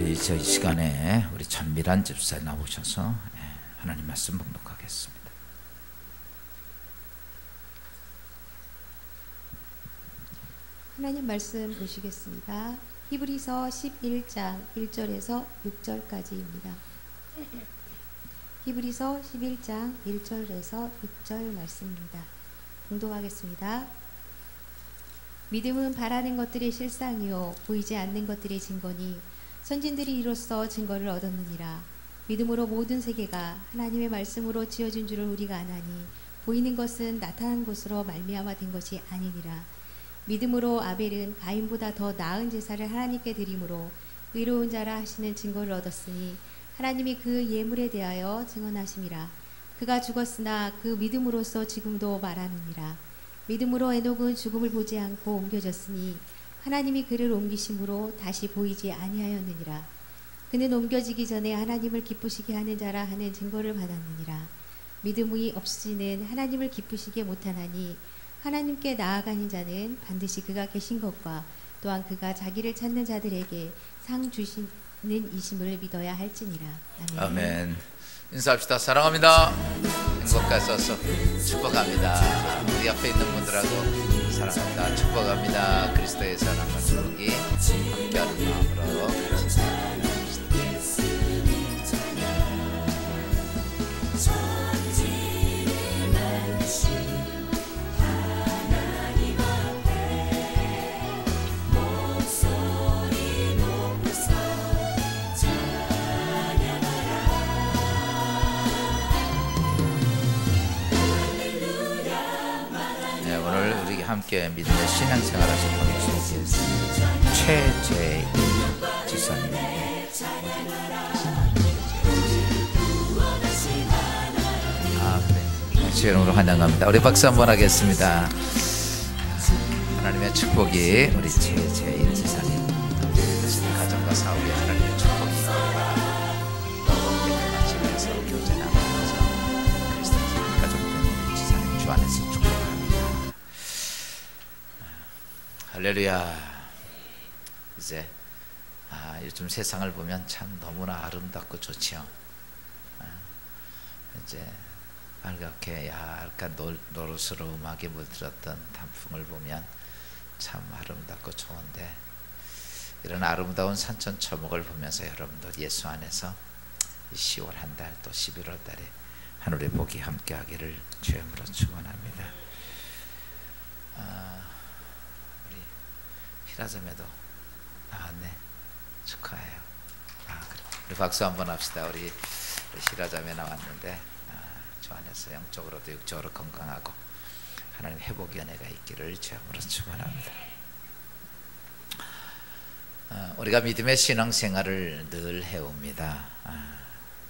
우리 이 시간에 우리 전미란 집사에 나오셔서 하나님 말씀 봉독하겠습니다. 하나님 말씀 보시겠습니다. 히브리서 11장 1절에서 6절까지입니다. 히브리서 11장 1절에서 6절 말씀입니다. 봉독하겠습니다. 믿음은 바라는 것들의 실상이요 보이지 않는 것들의 증거니 선진들이 이로써 증거를 얻었느니라. 믿음으로 모든 세계가 하나님의 말씀으로 지어진 줄을 우리가 아나니 보이는 것은 나타난 것으로 말미암아 된 것이 아니니라. 믿음으로 아벨은 가인보다 더 나은 제사를 하나님께 드림으로 의로운 자라 하시는 증거를 얻었으니 하나님이 그 예물에 대하여 증언하심이라. 그가 죽었으나 그 믿음으로써 지금도 말하느니라. 믿음으로 에녹은 죽음을 보지 않고 옮겨졌으니 하나님이 그를 옮기심으로 다시 보이지 아니하였느니라. 그는 옮겨지기 전에 하나님을 기쁘시게 하는 자라 하는 증거를 받았느니라. 믿음이 없이는 하나님을 기쁘시게 못하나니 하나님께 나아가는 자는 반드시 그가 계신 것과 또한 그가 자기를 찾는 자들에게 상 주시는 이심을 믿어야 할지니라. 아멘. 아멘. 인사합시다. 사랑합니다. 행복하셔서 축복합니다. 우리 앞에 있는 분들하고 사랑합니다. 축복합니다. 그리스도의 사랑과 축복이 함께하는 마음으로 같이 사랑합니다. 함께 믿음의 신앙생활 하신 분이 최재인 지사님인데 주님으로 환영합니다. 우리 박수 한번 하겠습니다. 하나님의 축복이 우리 최재인 지사님 가정과 사업에 하나님의 축복이 있기를 바랍니다. 깨끗하시면서 교제 나누면서 그리스도의 가족된 우리 지사님 주 안에서 축복합니다. 할렐루야. 이제 요즘 세상을 보면 참 너무나 아름답고 좋지요. 이제 빨갛게 약간 노릇스러움하게 물들었던 단풍을 보면 참 아름답고 좋은데, 이런 아름다운 산천초목을 보면서 여러분도 예수 안에서 10월 한 달 또 11월 달에 하늘의 복이 함께하기를 주님으로 축원합니다. 히라점에도 나왔네. 축하해요. 그래. 우리 박수 한번 합시다. 우리 히라점에 나왔는데 주 안에서 영적으로도 육적으로 건강하고 하나님 회복의 은혜가 있기를 주님으로 축원합니다. 우리가 믿음의 신앙생활을 늘 해옵니다.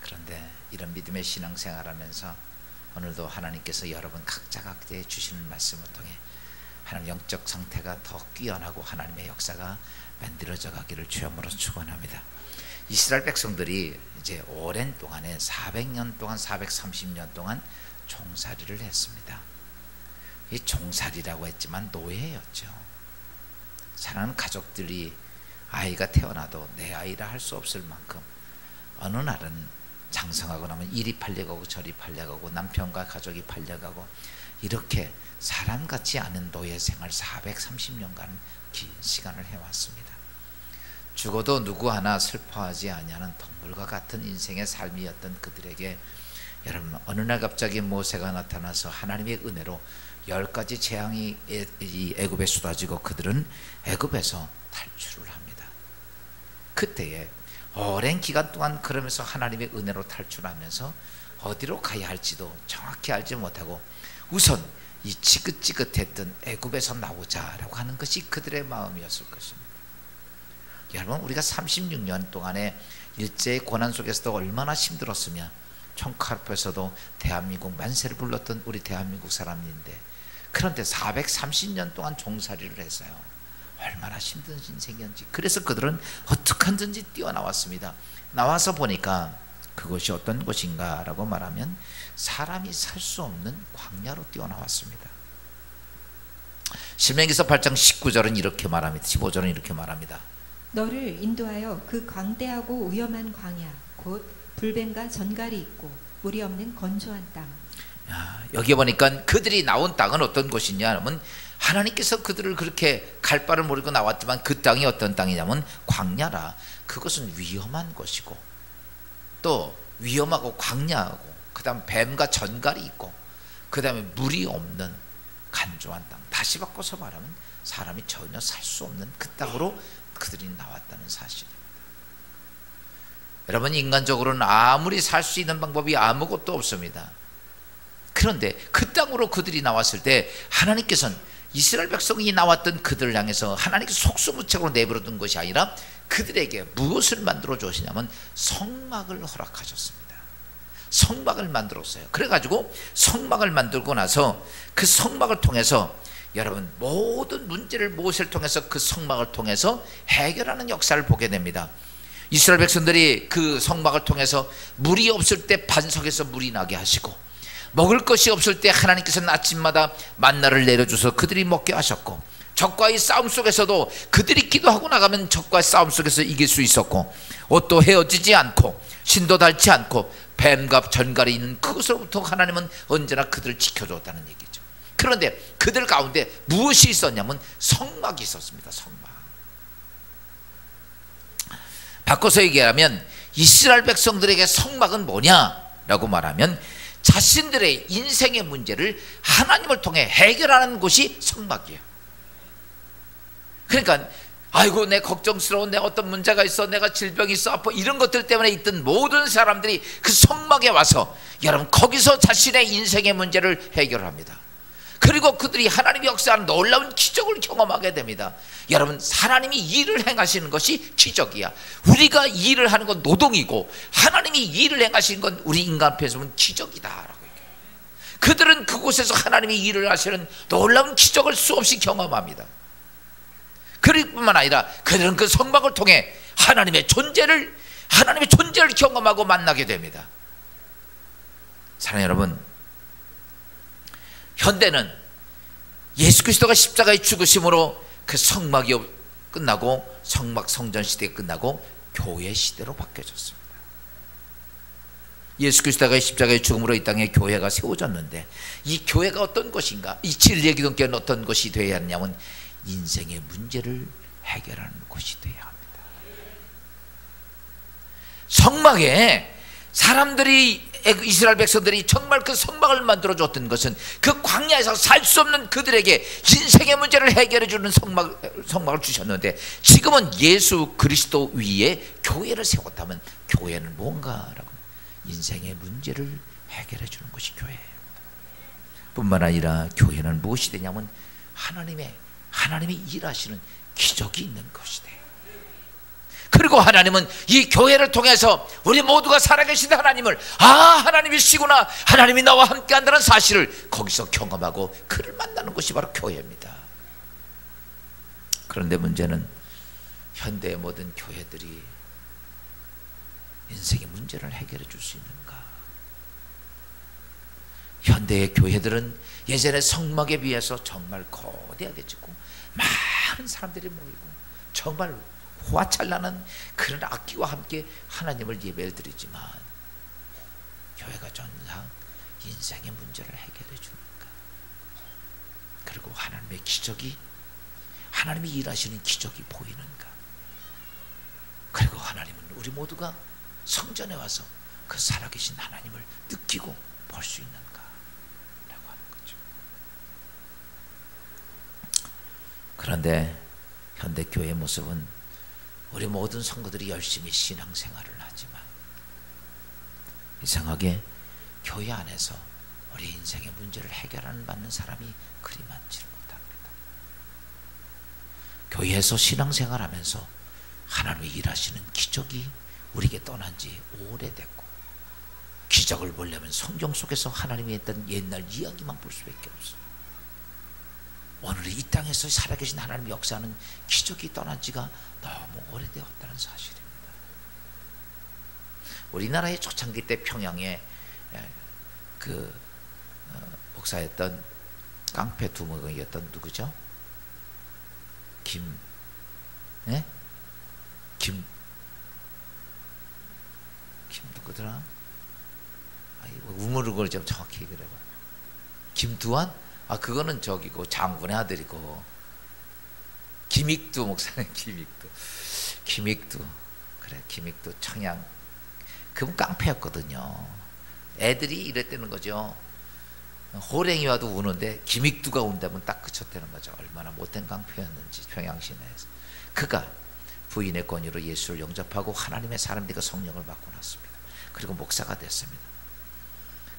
그런데 이런 믿음의 신앙생활하면서 오늘도 하나님께서 여러분 각자에 주시는 말씀을 통해 하나님 영적 상태가 더 뛰어나고 하나님의 역사가 만들어져 가기를 주님으로 축원합니다. 이스라엘 백성들이 이제 오랜 동안에 400년 동안 430년 동안 종살이를 했습니다. 이 종살이라고 했지만 노예였죠. 사랑하는 가족들이 아이가 태어나도 내 아이라 할 수 없을 만큼 어느 날은 장성하고 나면 이리 팔려가고 저리 팔려가고 남편과 가족이 팔려가고 이렇게 사람 같지 않은 노예 생활 430년간 긴 시간을 해왔습니다. 죽어도 누구 하나 슬퍼하지 아니하는 동물과 같은 인생의 삶이었던 그들에게 여러분 어느 날 갑자기 모세가 나타나서 하나님의 은혜로 10가지 재앙이 애굽에 쏟아지고 그들은 애굽에서 탈출을 합니다. 그때에 오랜 기간 동안 그러면서 하나님의 은혜로 탈출하면서 어디로 가야 할지도 정확히 알지 못하고 우선 이 지긋지긋했던 애굽에서 나오자라고 하는 것이 그들의 마음이었을 것입니다. 여러분 우리가 36년 동안의 일제의 고난 속에서도 얼마나 힘들었으면 총칼 앞에서도 대한민국 만세를 불렀던 우리 대한민국 사람인데, 그런데 430년 동안 종살이를 했어요. 얼마나 힘든 인생이었는지. 그래서 그들은 어떻게 하든지 뛰어나왔습니다. 나와서 보니까 그것이 어떤 곳인가 라고 말하면 사람이 살 수 없는 광야로 뛰어나왔습니다. 신명기서 8장 19절은 이렇게 말합니다. 15절은 이렇게 말합니다. 너를 인도하여 그 광대하고 위험한 광야 곧 불뱀과 전갈이 있고 물이 없는 건조한 땅. 여기 보니까 그들이 나온 땅은 어떤 곳이냐 하면 하나님께서 그들을 그렇게 갈 바를 모르고 나왔지만 그 땅이 어떤 땅이냐면 광야라. 그것은 위험한 곳이고 또 위험하고 광야하고 그 다음 뱀과 전갈이 있고 그 다음에 물이 없는 간조한 땅. 다시 바꿔서 말하면 사람이 전혀 살 수 없는 그 땅으로 그들이 나왔다는 사실입니다. 여러분, 인간적으로는 아무리 살 수 있는 방법이 아무것도 없습니다. 그런데 그 땅으로 그들이 나왔을 때 하나님께서는 이스라엘 백성이 나왔던 그들을 향해서 하나님께서 속수무책으로 내버려둔 것이 아니라 그들에게 무엇을 만들어 주시냐면 성막을 허락하셨습니다. 성막을 만들었어요. 그래가지고 성막을 만들고 나서 그 성막을 통해서 여러분 모든 문제를 무엇을 통해서 그 성막을 통해서 해결하는 역사를 보게 됩니다. 이스라엘 백성들이 그 성막을 통해서 물이 없을 때 반석에서 물이 나게 하시고 먹을 것이 없을 때 하나님께서는 아침마다 만나를 내려주셔서 그들이 먹게 하셨고 적과의 싸움 속에서도 그들이 기도하고 나가면 적과의 싸움 속에서 이길 수 있었고 옷도 헤어지지 않고 신도 닳지 않고 뱀과 전갈이 있는 그것으로부터 하나님은 언제나 그들을 지켜줬다는 얘기죠. 그런데 그들 가운데 무엇이 있었냐면 성막이 있었습니다. 성막. 바꿔서 얘기하면 이스라엘 백성들에게 성막은 뭐냐라고 말하면 자신들의 인생의 문제를 하나님을 통해 해결하는 곳이 성막이에요. 그러니까 아이고 내 걱정스러운 내 어떤 문제가 있어, 내가 질병이 있어, 아파, 이런 것들 때문에 있던 모든 사람들이 그 성막에 와서 여러분 거기서 자신의 인생의 문제를 해결합니다. 그리고 그들이 하나님이 역사하는 놀라운 기적을 경험하게 됩니다. 여러분, 하나님이 일을 행하시는 것이 기적이야. 우리가 일을 하는 건 노동이고 하나님이 일을 행하시는 건 우리 인간 앞에서는 기적이다라고 얘기해요. 그들은 그곳에서 하나님이 일을 하시는 놀라운 기적을 수없이 경험합니다. 그뿐만 아니라 그들은 그 성막을 통해 하나님의 존재를 경험하고 만나게 됩니다. 사랑하는 여러분, 현대는 예수 그리스도가 십자가에 죽으심으로 그 성막이 끝나고 성막 성전 시대가 끝나고 교회 시대로 바뀌어졌습니다. 예수 그리스도가 십자가의 죽음으로 이 땅에 교회가 세워졌는데 이 교회가 어떤 것인가? 이 진리의 기독교는 어떤 것이 되어야 하냐면 인생의 문제를 해결하는 곳이 되어야 합니다. 성막에 사람들이 이스라엘 백성들이 정말 그 성막을 만들어줬던 것은 그 광야에서 살 수 없는 그들에게 인생의 문제를 해결해 주는 성막을 주셨는데 지금은 예수 그리스도 위에 교회를 세웠다면 교회는 뭔가라고 인생의 문제를 해결해 주는 것이 교회예요. 뿐만 아니라 교회는 무엇이 되냐면 하나님이 일하시는 기적이 있는 것이 돼요. 그리고 하나님은 이 교회를 통해서 우리 모두가 살아계신 하나님을 하나님이시구나, 하나님이 나와 함께 한다는 사실을 거기서 경험하고 그를 만나는 것이 바로 교회입니다. 그런데 문제는 현대의 모든 교회들이 인생의 문제를 해결해 줄 수 있는가? 현대의 교회들은 예전의 성막에 비해서 정말 거대하게 짓고 많은 사람들이 모이고 정말 화찰나는 그런 악기와 함께 하나님을 예배를 드리지만 교회가 전상 인생의 문제를 해결해 주니까, 그리고 하나님의 기적이, 하나님이 일하시는 기적이 보이는가, 그리고 하나님은 우리 모두가 성전에 와서 그 살아계신 하나님을 느끼고 볼 수 있는가 라고 하는 거죠. 그런데 현대 교회의 모습은 우리 모든 성도들이 열심히 신앙생활을 하지만 이상하게 교회 안에서 우리 인생의 문제를 해결하는 받는 사람이 그리 많지 못합니다. 교회에서 신앙생활하면서 하나님이 일하시는 기적이 우리에게 떠난 지 오래됐고, 기적을 보려면 성경 속에서 하나님이 했던 옛날 이야기만 볼 수밖에 없어요. 오늘 이 땅에서 살아계신 하나님의 역사는 기적이 떠난 지가 너무 오래되었다는 사실입니다. 우리나라의 초창기 때 평양에 목사였던 깡패 두목이었던 누구죠? 김 누구더라? 우물을 좀 정확히 얘기를 해봐. 김두한? 그거는 저기고 장군의 아들이고. 김익두 목사님. 김익두 그래, 김익두 청양. 그분 깡패였거든요. 애들이 이랬다는 거죠. 호랭이 와도 우는데 김익두가 운다면 딱 그쳤다는 거죠. 얼마나 못된 깡패였는지 평양시내에서. 그가 부인의 권유로 예수를 영접하고 하나님의 사람 되고 성령을 받고 났습니다. 그리고 목사가 됐습니다.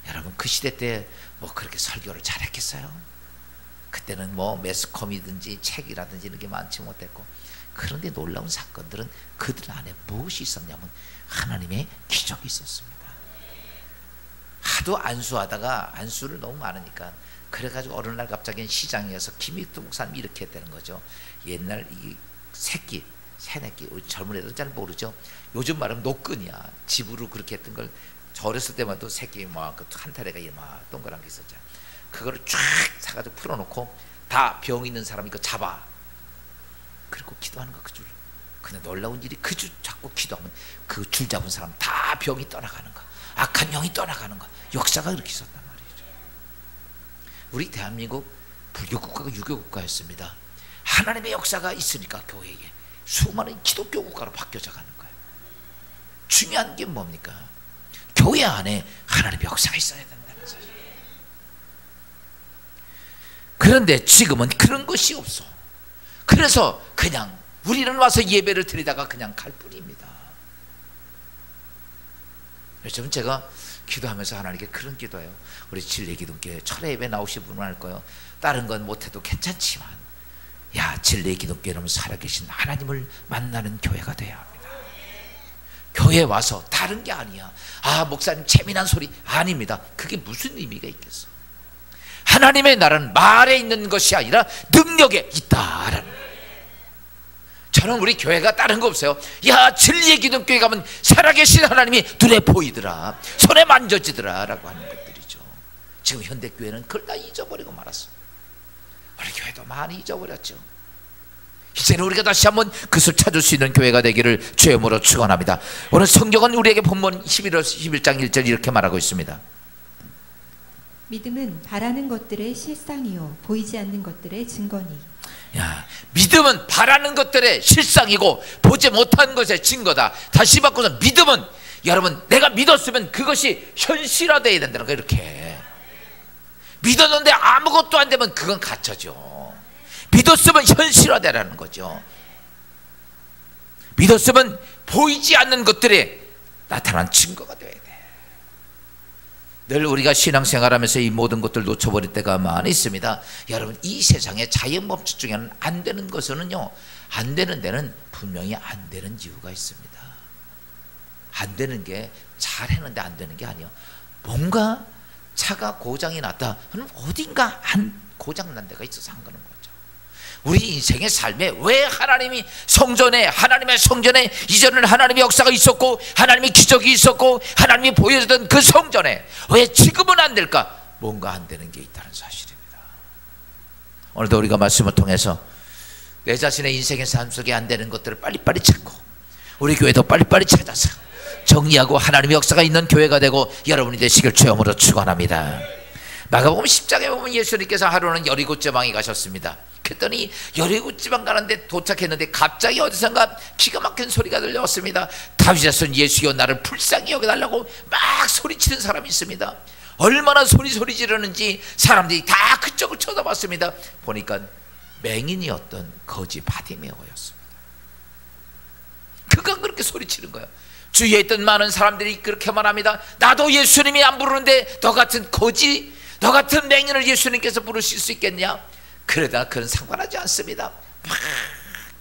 여러분, 그 시대 때 뭐 그렇게 설교를 잘했겠어요? 그때는 뭐 매스컴이든지 책이라든지 이런 게 많지 못했고. 그런데 놀라운 사건들은 그들 안에 무엇이 있었냐면 하나님의 기적이 있었습니다. 하도 안수하다가 안수를 너무 많으니까 그래가지고 어느 날 갑자기 시장에서 김익두 목사님이 이렇게 했다는 거죠. 옛날 이 새끼 새내끼, 우리 젊은 애들은 잘 모르죠. 요즘 말하면 노끈이야. 집으로 그렇게 했던 걸 저 어렸을 때만 해도 새끼 한 타래가 막 동그란 게 있었잖아. 그거를 쫙 사가지고 풀어놓고 다 병 있는 사람이 이거 잡아. 그리고 기도하는 거 그 줄. 근데 놀라운 일이 그 줄 잡고 기도하면 그 줄 잡은 사람 다 병이 떠나가는 거. 악한 영이 떠나가는 거. 역사가 그렇게 있었단 말이죠. 우리 대한민국 불교 국가가 유교 국가였습니다. 하나님의 역사가 있으니까 교회에 수많은 기독교 국가로 바뀌어져 가는 거예요. 중요한 게 뭡니까? 교회 안에 하나님의 역사가 있어야 된다는 사실. 그런데 지금은 그런 것이 없어. 그래서 그냥 우리는 와서 예배를 드리다가 그냥 갈 뿐입니다. 요즘은 제가 기도하면서 하나님께 그런 기도해요. 우리 진례기독교회 철회 예배 나오신 분은 알 거예요. 다른 건 못해도 괜찮지만 진례기독교회는 살아계신 하나님을 만나는 교회가 돼야 합니다. 교회에 와서 다른 게 아니야. 목사님 재미난 소리 아닙니다. 그게 무슨 의미가 있겠어? 하나님의 나라는 말에 있는 것이 아니라 능력에 있다라는. 저는 우리 교회가 다른 거 없어요. 진리의 기독교회 가면 살아계신 하나님이 눈에 보이더라, 손에 만져지더라 라고 하는 것들이죠. 지금 현대교회는 그걸 다 잊어버리고 말았어. 우리 교회도 많이 잊어버렸죠. 이제는 우리가 다시 한번 그것을 찾을 수 있는 교회가 되기를 주의 이름으로 축원합니다. 오늘 성경은 우리에게 본문 11장 1절 이렇게 말하고 있습니다. 믿음은 바라는 것들의 실상이요 보이지 않는 것들의 증거니. 믿음은 바라는 것들의 실상이고 보지 못한 것의 증거다. 다시 바꿔서 믿음은, 여러분, 내가 믿었으면 그것이 현실화되어야 된다는 거예요. 이렇게 믿었는데 아무것도 안 되면 그건 가짜죠. 믿었으면 현실화되라는 거죠. 믿었으면 보이지 않는 것들에 나타난 증거가 돼야 돼. 늘 우리가 신앙생활하면서 이 모든 것들 놓쳐버릴 때가 많이 있습니다. 여러분, 이 세상의 자연법칙 중에는 안 되는 것은요, 안 되는 데는 분명히 안 되는 이유가 있습니다. 안 되는 게 잘했는데 안 되는 게 아니에요. 뭔가 차가 고장이 났다. 그럼 어딘가 고장 난 데가 있어서 한 거는 거죠. 우리 인생의 삶에 왜 하나님의 성전에 이전에는 하나님의 역사가 있었고 하나님의 기적이 있었고 하나님이 보여주던 그 성전에 왜 지금은 안 될까? 뭔가 안 되는 게 있다는 사실입니다. 오늘도 우리가 말씀을 통해서 내 자신의 인생의 삶 속에 안 되는 것들을 빨리빨리 찾고 우리 교회도 빨리빨리 찾아서 정리하고 하나님의 역사가 있는 교회가 되고 여러분이 되시길 주여으로 축원합니다. 마가복음 10장에 보면 예수님께서 하루는 여리고 지방에 가셨습니다. 그랬더니 여리고 지방 가는데 도착했는데 갑자기 어디선가 기가 막힌 소리가 들려왔습니다. 다윗의 손 예수여 나를 불쌍히 여겨달라고 막 소리치는 사람이 있습니다. 얼마나 소리 지르는지 사람들이 다 그쪽을 쳐다봤습니다. 보니까 맹인이었던 거지 바디메오였습니다. 그가 그렇게 소리치는 거예요. 주위에 있던 많은 사람들이 그렇게 말합니다. 나도 예수님이 안 부르는데 너 같은 거지, 너 같은 맹인을 예수님께서 부르실 수 있겠냐? 그러다 그는 상관하지 않습니다. 막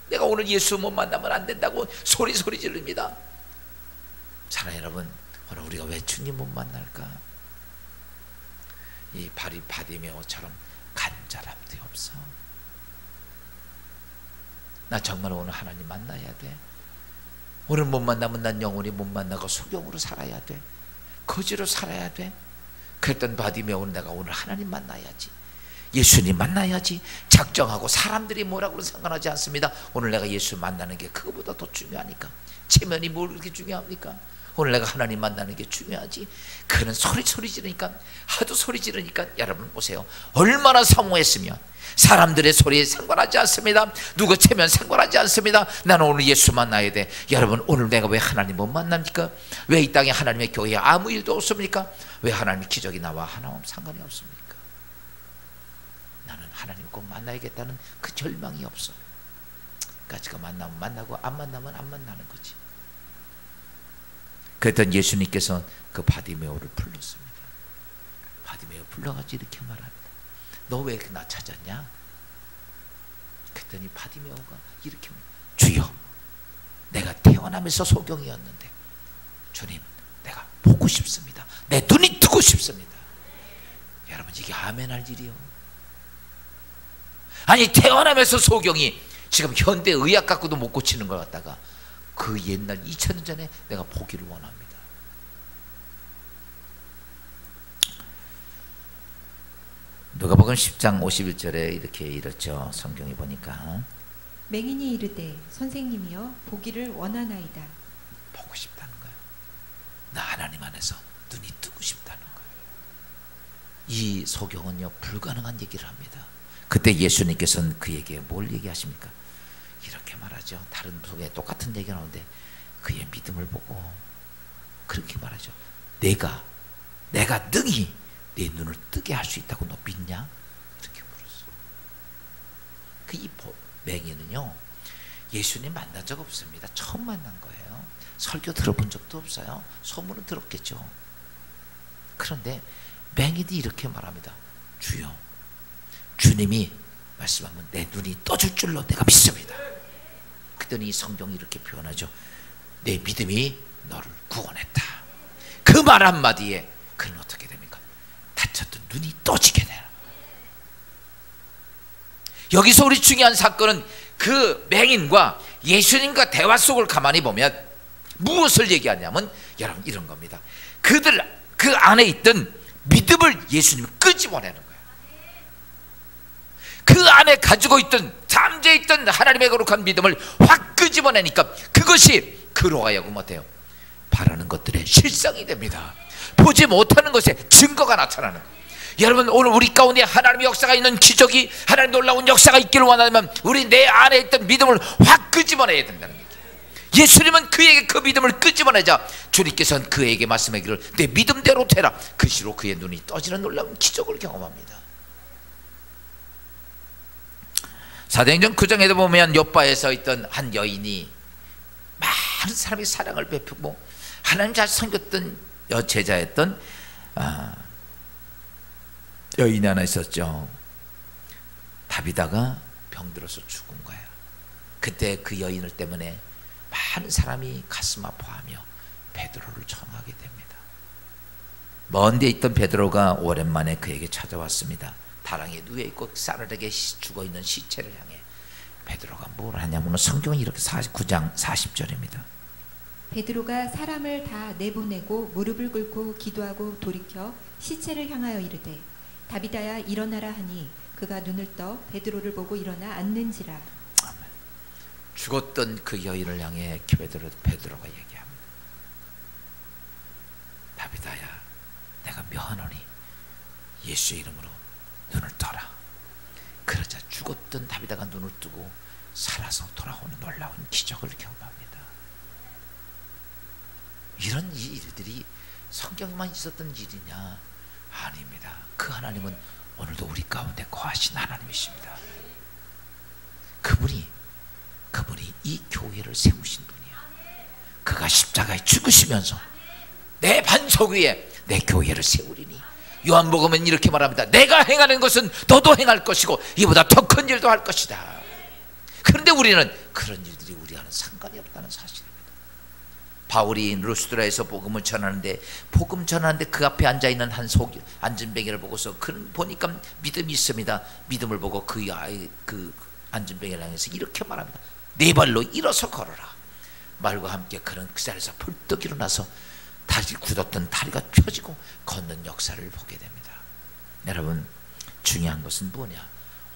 내가 오늘 예수 못 만나면 안 된다고 소리 지릅니다. 사랑하는 여러분, 오늘 우리가 왜 주님 못 만날까? 이 바디메오처럼 간절함도 없어. 나 정말 오늘 하나님 만나야 돼. 오늘 못 만나면 난 영원히 못 만나고 소경으로 살아야 돼. 거지로 살아야 돼. 그랬던 바디메오는 내가 오늘 하나님 만나야지. 예수님 만나야지 작정하고 사람들이 뭐라고 상관하지 않습니다. 오늘 내가 예수 만나는 게 그거보다 더 중요하니까. 체면이 뭘 그렇게 중요합니까? 오늘 내가 하나님 만나는 게 중요하지. 그는 소리 지르니까, 하도 소리 지르니까, 여러분 보세요, 얼마나 사모했으면. 사람들의 소리에 상관하지 않습니다. 누구 체면 상관하지 않습니다. 나는 오늘 예수 만나야 돼. 여러분, 오늘 내가 왜 하나님 못 만납니까? 왜 이 땅에 하나님의 교회에 아무 일도 없습니까? 왜 하나님 기적이 나와 하나님 상관이 없습니까? 나는 하나님 꼭 만나야겠다는 그 절망이 없어. 가지가 만나면 만나고 안 만나면 안 만나는 거지. 그랬더니 예수님께서 그 바디메오를 불렀습니다. 바디메오 불러가지고 이렇게 말합니다. 너 왜 나 찾았냐? 그랬더니 바디메오가 이렇게, 주여, 내가 태어나면서 소경이었는데 주님, 내가 보고 싶습니다. 내 눈이 뜨고 싶습니다. 여러분, 이게 아멘 할 일이요. 아니, 태어나면서 소경이 지금 현대 의학 갖고도 못 고치는 걸 갖다가 그 옛날 2000년 전에 내가 보기를 원합니다. 누가복음 10장 51절에 이렇게 이렇죠. 성경에 보니까 맹인이 이르되 선생님이여 보기를 원하나이다. 보고 싶다는 거예요. 나 하나님 안에서 눈이 뜨고 싶다는 거예요. 이 소경은요, 불가능한 얘기를 합니다. 그때 예수님께서는 그에게 뭘 얘기하십니까? 이렇게 말하죠. 다른 속에 똑같은 얘기가 나오는데 그의 믿음을 보고 그렇게 말하죠. 내가 능히 내 눈을 뜨게 할 수 있다고 너 믿냐? 이렇게 물었어요. 이 맹인은요, 예수님 만난 적 없습니다. 처음 만난 거예요. 설교 들어본 적도 없어요. 소문은 들었겠죠. 그런데 맹인이 이렇게 말합니다. 주여, 주님이 말씀하면 내 눈이 떠질 줄로 내가 믿습니다. 그랬더니 성경이 이렇게 표현하죠. 내 믿음이 너를 구원했다. 그 말 한마디에 그는 어떻게 됩니까? 다쳤던 눈이 떠지게 되는. 여기서 우리 중요한 사건은 그 맹인과 예수님과 대화 속을 가만히 보면 무엇을 얘기하냐면, 여러분, 이런 겁니다. 그들 그 안에 있던 믿음을 예수님이 끄집어내는 거예요. 그 안에 가지고 있던, 잠재 있던 하나님의 거룩한 믿음을 확 끄집어내니까 그것이 그로 하여금 어때요? 바라는 것들의 실상이 됩니다. 보지 못하는 것에 증거가 나타나는 거예요. 여러분, 오늘 우리 가운데 하나님의 역사가 있는 기적이, 하나님 놀라운 역사가 있기를 원하면 우리 내 안에 있던 믿음을 확 끄집어내야 된다는 얘기예요. 예수님은 그에게 그 믿음을 끄집어내자 주님께서는 그에게 말씀하기를 내 믿음대로 되라. 그 시로 그의 눈이 떠지는 놀라운 기적을 경험합니다. 사도행전 9장에도 보면 요바에서 있던 한 여인이 많은 사람의 사랑을 베푸고 하나님 잘 섬겼던 제자였던 여인이 하나 있었죠. 다비다가 병들어서 죽은 거예요. 그때 그 여인을 때문에 많은 사람이 가슴 아파하며 베드로를 청하게 됩니다. 먼 데 있던 베드로가 오랜만에 그에게 찾아왔습니다. 다랑에 누워있고 싸늘하게 죽어있는 시체를 향해 베드로가 뭘 하냐면 성경이 이렇게 9장 40절입니다. 베드로가 사람을 다 내보내고 무릎을 꿇고 기도하고 돌이켜 시체를 향하여 이르되 다비다야 일어나라 하니 그가 눈을 떠 베드로를 보고 일어나 앉는지라. 아멘. 죽었던 그 여인을 향해 베드로가 얘기합니다. 다비다야, 내가 묘하노니 예수의 이름으로 눈을 떠라. 그러자 죽었던 다비다가 눈을 뜨고 살아서 돌아오는 놀라운 기적을 경험합니다. 이런 일들이 성경에만 있었던 일이냐? 아닙니다. 그 하나님은 오늘도 우리 가운데 거하신 하나님이십니다. 그분이 이 교회를 세우신 분이에요. 그가 십자가에 죽으시면서 내 반석 위에 내 교회를 세우리니, 요한복음은 이렇게 말합니다. 내가 행하는 것은 너도 행할 것이고 이보다 더 큰 일도 할 것이다. 그런데 우리는 그런 일들이 우리와는 상관이 없다는 사실입니다. 바울이 루스드라에서 복음을 전하는데 그 앞에 앉아있는 한 안진뱅이를 보고서 그는 보니까 믿음이 있습니다. 믿음을 보고 그 안진뱅이를 향해서 이렇게 말합니다. 네 발로 일어서 걸어라. 말과 함께 그는 그 자리에서 벌떡 일어나서 다시 굳었던 다리가 펴지고 걷는 역사를 보게 됩니다. 여러분, 중요한 것은 뭐냐?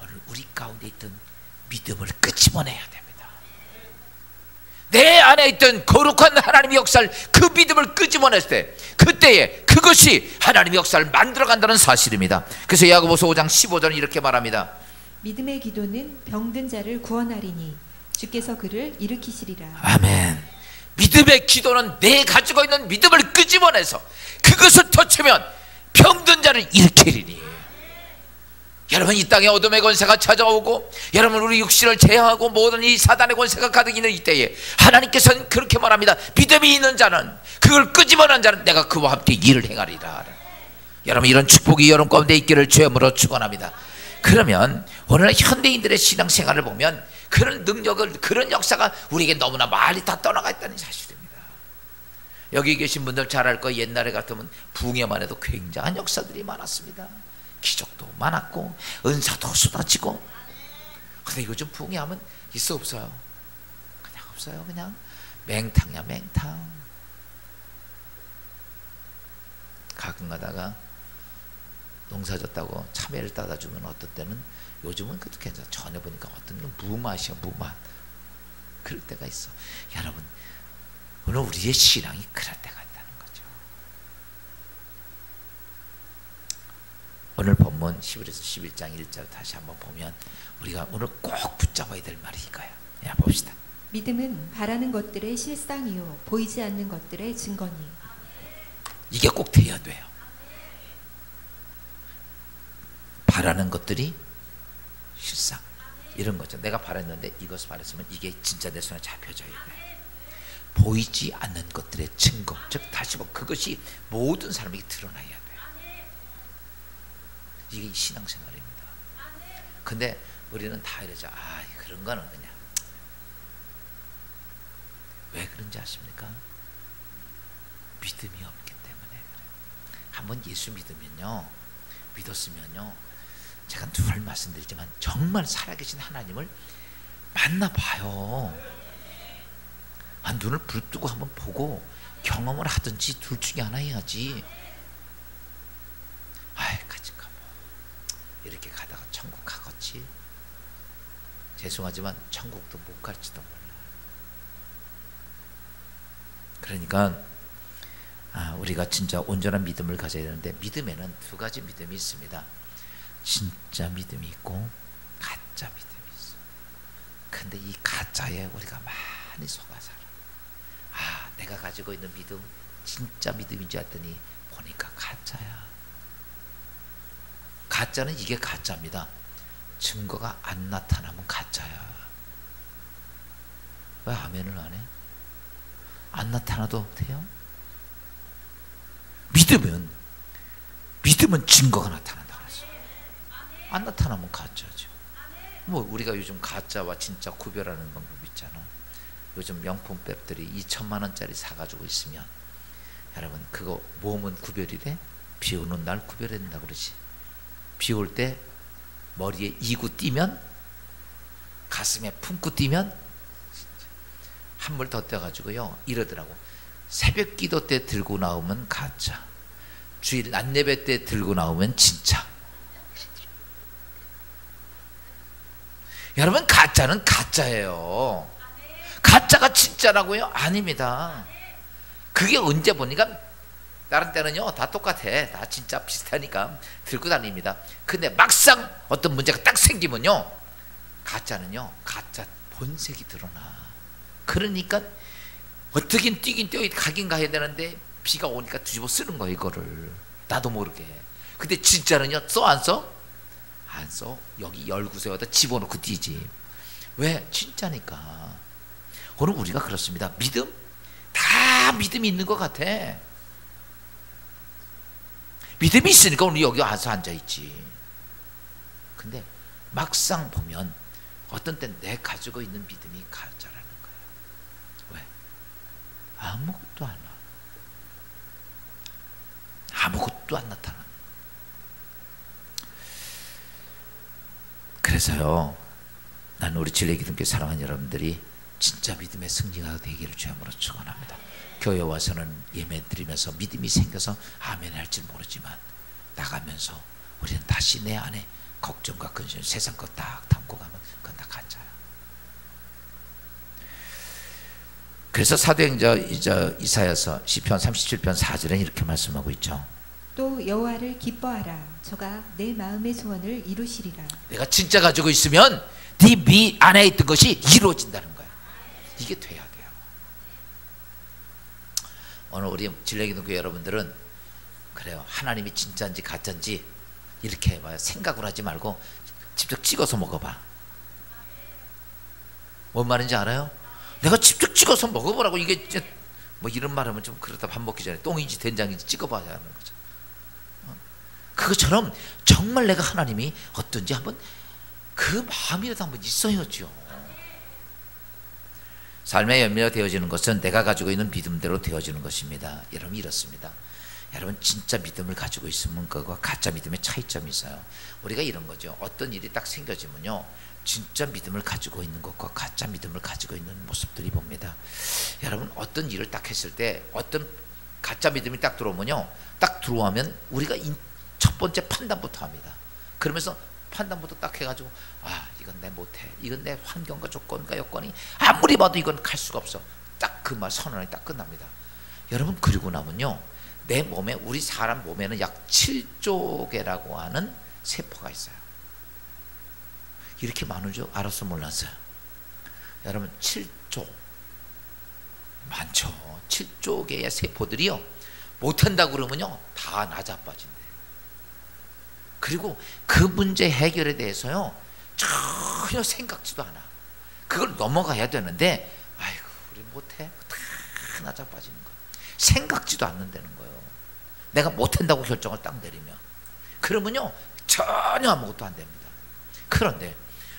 오늘 우리 가운데 있던 믿음을 끄집어내야 됩니다. 내 안에 있던 거룩한 하나님의 역사를, 그 믿음을 끄집어냈을 때, 그때에 그것이 하나님의 역사를 만들어간다는 사실입니다. 그래서 야고보서 5장 15절은 이렇게 말합니다. 믿음의 기도는 병든 자를 구원하리니 주께서 그를 일으키시리라. 아멘. 믿음의 기도는 내 가지고 있는 믿음을 끄집어내서 그것을 터치면 병든 자를 일으키리니. 여러분, 이 땅에 어둠의 권세가 찾아오고 여러분 우리 육신을 제어하고 모든 이 사단의 권세가 가득 있는 이때에 하나님께서는 그렇게 말합니다. 믿음이 있는 자는, 그걸 끄집어낸 자는 내가 그와 함께 일을 행하리라. 여러분, 이런 축복이 여러분 가운데 있기를 주님으로 축원합니다. 그러면 오늘 현대인들의 신앙생활을 보면 그런 능력을, 그런 역사가 우리에게 너무나 많이 다 떠나가 있다는 사실입니다. 여기 계신 분들 잘 알 거예요. 옛날에 같으면 부흥회만 해도 굉장한 역사들이 많았습니다. 기적도 많았고 은사도 쏟아지고. 근데 요즘 부흥회하면 있어 없어요? 그냥 없어요. 그냥 맹탕이야, 맹탕. 가끔 가다가 농사 졌다고 참외를 따다 주면 어떤 때는, 요즘은 그것도 괜찮아. 전에 보니까 어떤 게 무맛이야, 무맛. 그럴 때가 있어. 여러분, 오늘 우리의 신앙이 그럴 때가 있다는 거죠. 오늘 본문 11에서 11장 1절 다시 한번 보면 우리가 오늘 꼭 붙잡아야 될 말이 이거예요. 야, 봅시다. 믿음은 바라는 것들의 실상이요 보이지 않는 것들의 증거니. 이게 꼭 돼야 돼요. 바라는 것들이 실상, 이런 거죠. 내가 바랐는데 이것을 바랐으면 이게 진짜 내 손에 잡혀져야 돼. 보이지 않는 것들의 증거, 즉 다시 뭐 그것이 모든 사람에게 드러나야 돼. 이게 신앙생활입니다. 근데 우리는 다 이러죠. 아, 그런 거는 그냥. 왜 그런지 아십니까? 믿음이 없기 때문에 그래요. 한번 예수 믿었으면요, 제가 늘 말씀드리지만 정말 살아계신 하나님을 만나봐요. 눈을 부릅뜨고 한번 보고 경험을 하든지 둘 중에 하나 해야지. 아이, 가지가 뭐 이렇게 가다가 천국 가겠지. 죄송하지만 천국도 못 갈지도 몰라. 그러니까 우리가 진짜 온전한 믿음을 가져야 되는데, 믿음에는 두 가지 믿음이 있습니다. 진짜 믿음이 있고 가짜 믿음이 있어. 근데 이 가짜에 우리가 많이 속아 살아. 내가 가지고 있는 믿음 진짜 믿음인지 했더니 보니까 가짜야. 가짜는 이게 가짜입니다. 증거가 안 나타나면 가짜야. 왜 아멘을 안 해? 안 나타나도 돼요? 믿음은 증거가 나타난다 그랬어요. 안 나타나면 가짜죠. 뭐 우리가 요즘 가짜와 진짜 구별하는 방법 있잖아. 요즘 명품백들이 2천만 원짜리 사가지고 있으면 여러분, 그거 몸은 구별이 돼? 비 오는 날 구별해야 된다 그러지. 비 올 때 머리에 이구 띄면, 가슴에 품고 띄면 한물 더 떼가지고요, 이러더라고. 새벽 기도 때 들고 나오면 가짜, 주일 낮 예배 때 들고 나오면 진짜. 여러분, 가짜는 가짜예요. 가짜가 진짜라고요? 아닙니다. 그게 언제 보니까 다른 때는요 다 똑같아. 다 진짜 비슷하니까 들고 다닙니다. 근데 막상 어떤 문제가 딱 생기면요, 가짜는요 가짜 본색이 드러나. 그러니까 어떻긴 뛰긴 뛰어 가긴 가야 되는데 비가 오니까 뒤집어 쓰는 거야, 이거를 나도 모르게. 근데 진짜는요 써 안 써? 안 써. 여기 열구석에다 집어넣고 뛰지. 왜? 진짜니까. 오늘 우리가 그렇습니다. 믿음? 다 믿음이 있는 것 같아. 믿음이 있으니까 오늘 여기 와서 앉아있지. 근데 막상 보면 어떤 땐 내 가지고 있는 믿음이 가짜라는 거야. 왜? 아무것도 안 와. 아무것도 안 나타나. 그래서요, 나는 우리 진리기둥교회 사랑하는 여러분들이 진짜 믿음의 승리가 되기를 주님으로 축원합니다. 교회 와서는 예배 드리면서 믿음이 생겨서 아멘 할지 모르지만 나가면서 우리는 다시 내 안에 걱정과 근심, 세상 것 딱 담고 가면 그건 다 가짜야. 그래서 사도행전 이사야서 시편 37편 4절에 이렇게 말씀하고 있죠. 또 여호와를 기뻐하라. 저가 내 마음의 소원을 이루시리라. 내가 진짜 가지고 있으면 네 안에 있던 것이 이루어진다는 거야. 이게 돼야 돼요. 오늘 우리 진리기도교 여러분들은 그래요. 하나님이 진짜인지 가짜인지 이렇게 생각을 하지 말고 직접 찍어서 먹어봐. 뭔 말인지 알아요? 내가 직접 찍어서 먹어보라고. 이게 뭐 이런 말 하면 좀 그렇다. 밥 먹기 전에 똥인지 된장인지 찍어봐야 하는 거죠. 그것처럼 정말 내가 하나님이 어떤지 한번 그 마음이라도 한번 있어야죠. 삶의 열매가 되어지는 것은 내가 가지고 있는 믿음대로 되어지는 것입니다. 여러분 이렇습니다. 여러분 진짜 믿음을 가지고 있으면 그거와 가짜 믿음의 차이점이 있어요. 우리가 이런 거죠. 어떤 일이 딱 생겨지면요, 진짜 믿음을 가지고 있는 것과 가짜 믿음을 가지고 있는 모습들이 봅니다. 여러분 어떤 일을 딱 했을 때 어떤 가짜 믿음이 딱 들어오면요, 딱 들어오면 우리가 첫 번째 판단부터 합니다. 그러면서 판단부터 딱 해가지고 이건 내 못해, 이건 내 환경과 조건과 여건이 아무리 봐도 이건 갈 수가 없어. 딱 그 말 선언이 딱 끝납니다. 여러분 그리고 나면요, 내 몸에, 우리 사람 몸에는 약 7조 개라고 하는 세포가 있어요. 이렇게 많은 줄 알았어 몰랐어요? 여러분 7조 많죠. 7조 개의 세포들이요, 못한다고 그러면요 다 낮아빠진대요. 그리고 그 문제 해결에 대해서요 전혀 생각지도 않아. 그걸 넘어가야 되는데 아이고 우리 못해, 다 낮아빠지는 거예요. 생각지도 않는다는 거예요. 내가 못한다고 결정을 딱 내리면, 그러면요 전혀 아무것도 안 됩니다. 그런데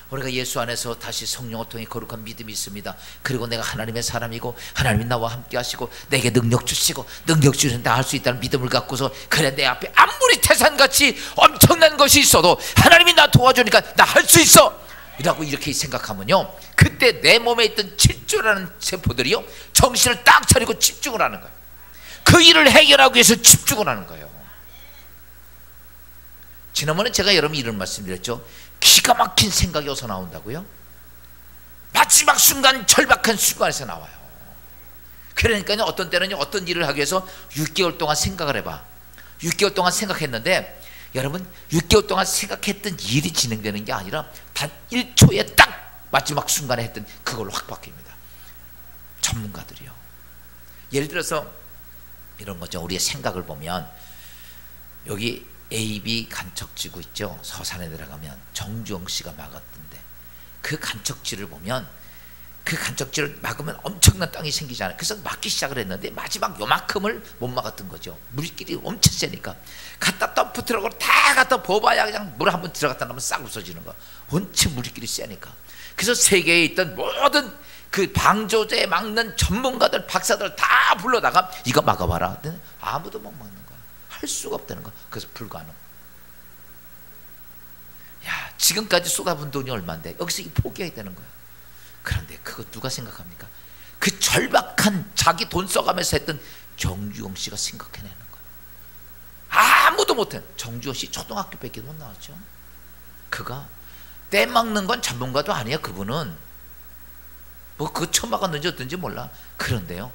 우리가 예수 안에서 다시 성령을 통해 거룩한 믿음이 있습니다. 그리고 내가 하나님의 사람이고 하나님이 나와 함께 하시고 내게 능력 주시고 능력 주시는데 할 수 있다는 믿음을 갖고서, 그래 내 앞에 아무리 태산같이 엄청난 것이 있어도 하나님이 나 도와주니까 나 할 수 있어 라고 이렇게 생각하면요, 그때 내 몸에 있던 7조라는 세포들이요 정신을 딱 차리고 집중을 하는 거예요. 그 일을 해결하기 위해서 집중을 하는 거예요. 지난번에 제가 여러분 이런 말씀 드렸죠. 기가 막힌 생각이 어디서 나온다고요? 마지막 순간, 절박한 순간에서 나와요. 그러니까요 어떤 때는요 어떤 일을 하기 위해서 6개월 동안 생각을 해봐. 6개월 동안 생각했는데 여러분 6개월 동안 생각했던 일이 진행되는 게 아니라 단 1초에 딱 마지막 순간에 했던 그걸로 확 바뀝니다. 전문가들이요. 예를 들어서 이런 거죠. 우리의 생각을 보면 여기 AB 간척지구 있죠. 서산에 들어가면 정주영 씨가 막았던데 그 간척지를 보면, 그 간척지를 막으면 엄청난 땅이 생기잖아요. 그래서 막기 시작을 했는데 마지막 요만큼을 못 막았던 거죠. 물길이 엄청 세니까 갖다 덤프 트럭으로 다 갖다 뽑아야 그냥 물 한번 들어갔다 나면 싹 없어지는 거야. 원체 물길이 세니까. 그래서 세계에 있던 모든 그 방조제 막는 전문가들, 박사들 다 불러다가 이거 막아봐라. 아무도 못 막는 거야. 할 수가 없다는 거야. 그래서 불가능. 야, 지금까지 쏟아본 돈이 얼마인데 여기서 이 포기해야 되는 거야. 그런데 그거 누가 생각합니까? 그 절박한 자기 돈 써가면서 했던 정주영 씨가 생각해내는 거야. 아무도 못해. 정주영 씨 초등학교밖에 못 나왔죠. 그가 때 막는 건 전문가도 아니야. 그분은 뭐 그거 처음 막았는지 어떤지 몰라. 그런데요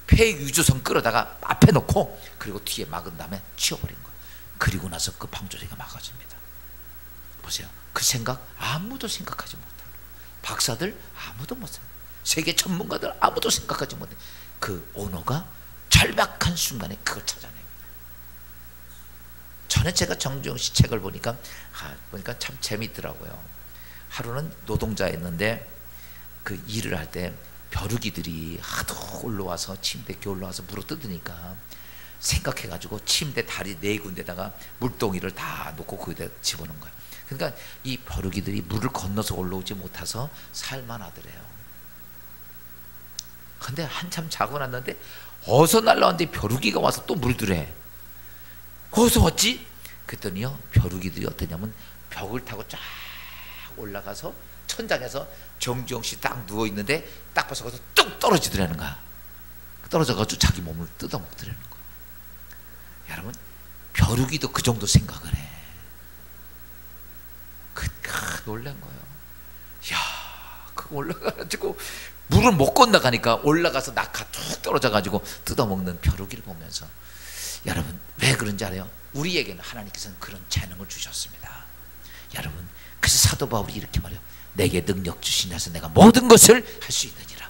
폐유조선 끌어다가 앞에 놓고 그리고 뒤에 막은 다음에 치워버린 거야. 그리고 나서 그 방조제가 막아집니다. 보세요. 그 생각 아무도 생각하지 못해. 박사들 아무도 못해. 세계 전문가들 아무도 생각하지 못해. 그 오너가 절박한 순간에 그걸 찾아냅니다. 전에 제가 정주영 씨 책을 보니까 참 재미있더라고요. 하루는 노동자였는데 그 일을 할 때 벼룩이들이 하도 올라와서 침대 이렇게 올라와서 물어 뜯으니까 생각해가지고 침대 다리 4군데다가 물동이를 다 놓고 거기다 집어넣은 거예요. 그러니까 이 벼룩이들이 물을 건너서 올라오지 못해서 살만하더래요. 근데 한참 자고 났는데 어디서 날라왔는데 벼룩이가 와서 또 물들래. 어디서 왔지? 그랬더니요 벼룩이들이 어떠냐면 벽을 타고 쫙 올라가서 천장에서 정주영 씨 딱 누워있는데 딱 봐서 거기서 뚝 떨어지더라는 거야. 떨어져가지고 자기 몸을 뜯어먹더라는 거야. 여러분 벼룩이도 그 정도 생각을 해. 탁 놀란 거예요. 야, 그거 올라가가지고 물을 못 건너가니까 올라가서 낙하 툭 떨어져가지고 뜯어먹는 벼룩이를 보면서, 여러분 왜 그런지 알아요? 우리에게는 하나님께서는 그런 재능을 주셨습니다. 여러분, 그래서 사도 바울이 이렇게 말해요. 내게 능력 주시나서 내가 모든 것을 할 수 있느니라.